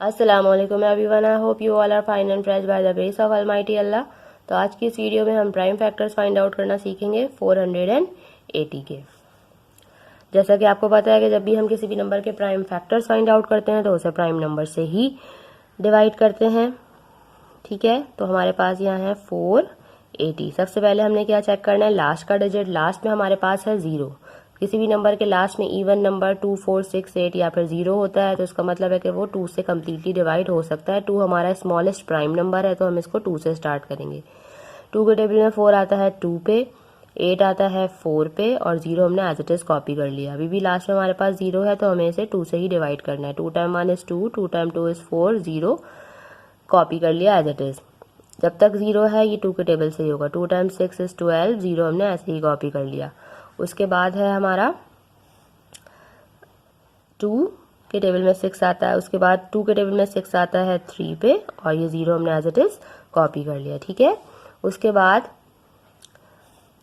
अस्सलामुअलैकुम everyone, I hope you all are fine and fresh by the grace of almighty Allah. तो आज की इस वीडियो में हम प्राइम फैक्टर्स फाइंड आउट करना सीखेंगे 480 के। जैसा कि आपको पता है कि जब भी हम किसी भी नंबर के प्राइम फैक्टर्स फाइंड आउट करते हैं तो उसे प्राइम नंबर से ही डिवाइड करते हैं। ठीक है, तो हमारे पास यहाँ है 480। सबसे पहले हमने क्या चेक करना है, लास्ट का डिजिट। लास्ट में हमारे पास है 0। किसी भी नंबर के लास्ट में इवन नंबर 2, 4, 6, 8 या फिर 0 होता है तो इसका मतलब है कि वो 2 से कम्प्लीटली डिवाइड हो सकता है। 2 हमारा स्मॉलेस्ट प्राइम नंबर है तो हम इसको 2 से स्टार्ट करेंगे। 2 के टेबल में 4 आता है 2 पे, 8 आता है 4 पे और 0 हमने एज इट इज कॉपी कर लिया। अभी भी लास्ट में हमारे पास 0 है तो हमें इसे 2 से ही डिवाइड करना है। 2 time 1 is 2, 2 time 2 is 4, 0 copy कर लिया एज इट इज। जब तक 0 है ये 2 के टेबल से ही होगा। 2 टाइम 6 इज 12, 0 हमने ऐसे ही कॉपी कर लिया। उसके बाद है हमारा 2 के टेबल में 6 आता है। उसके बाद 2 के टेबल में 6 आता है 3 पे और ये 0 हमने एज इट इज कॉपी कर लिया। ठीक है, उसके बाद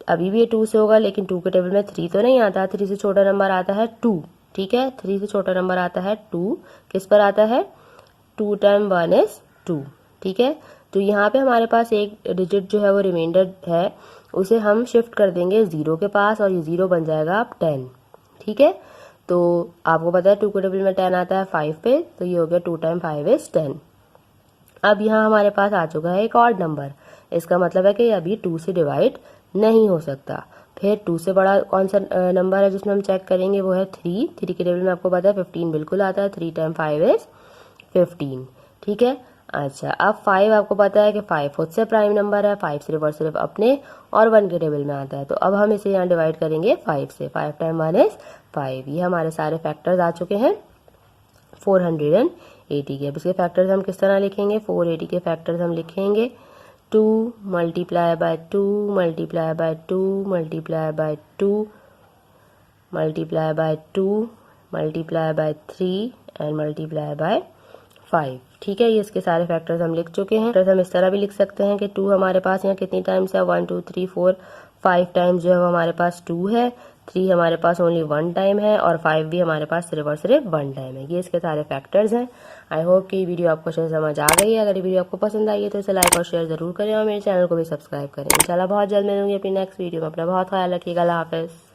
अभी भी ये 2 से होगा लेकिन 2 के टेबल में 3 तो नहीं आता। 3 से छोटा नंबर आता है 2। ठीक है, 3 से छोटा नंबर आता है 2। किस पर आता है? 2 टाइम 1 इज 2। ठीक है, तो यहाँ पे हमारे पास एक डिजिट जो है वो रिमाइंडर है, उसे हम शिफ्ट कर देंगे 0 के पास और ये 0 बन जाएगा अब 10। ठीक है, तो आपको पता है 2 के टेबल में 10 आता है 5 पे, तो ये हो गया 2 टाइम 5 इज 10। अब यहाँ हमारे पास आ चुका है एक ऑड नंबर। इसका मतलब है कि अभी 2 से डिवाइड नहीं हो सकता। फिर 2 से बड़ा कौन सा नंबर है जिसमें हम चेक करेंगे, वो है 3। 3 के टेबल में आपको पता है 15 बिल्कुल आता है। 3 टाइम 5 इज 15। ठीक है, अच्छा अब 5 आपको पता है कि 5 खुद से प्राइम नंबर है। 5 सिर्फ और सिर्फ अपने और 1 के टेबल में आता है, तो अब हम इसे यहाँ डिवाइड करेंगे 5 से। 5 टाइम 1 इज 5। ये हमारे सारे फैक्टर्स आ चुके हैं 480 के। अब इसके फैक्टर्स हम किस तरह लिखेंगे? 480 के फैक्टर्स हम लिखेंगे 2 multiply by 2 multiply by 2 multiply by 2 multiply by 2 multiply by 3 and multiply by 5। ठीक है, ये इसके सारे फैक्टर्स हम लिख चुके हैं। फैक्टर्स हम इस तरह भी लिख सकते हैं कि 2 हमारे पास यहाँ कितनी टाइम्स है? 1 2 3 4 5 टाइम्स जो है वो हमारे पास 2 है। 3 हमारे पास ओनली 1 टाइम है और 5 भी हमारे पास सिर्फ और सिर्फ 1 टाइम है। ये इसके सारे फैक्टर्स हैं। आई होप कि वीडियो आपको अच्छे से समझ आ गई है। अगर ये वीडियो आपको पसंद आई है तो इसे लाइक और शेयर जरूर करें और मेरे चैनल को भी सब्सक्राइब करें। इंशाल्लाह बहुत जल्द मिलूंगी अपनी नेक्स्ट वीडियो में। अपना बहुत ख्याल रखिएगा। अल्लाह हाफिज़।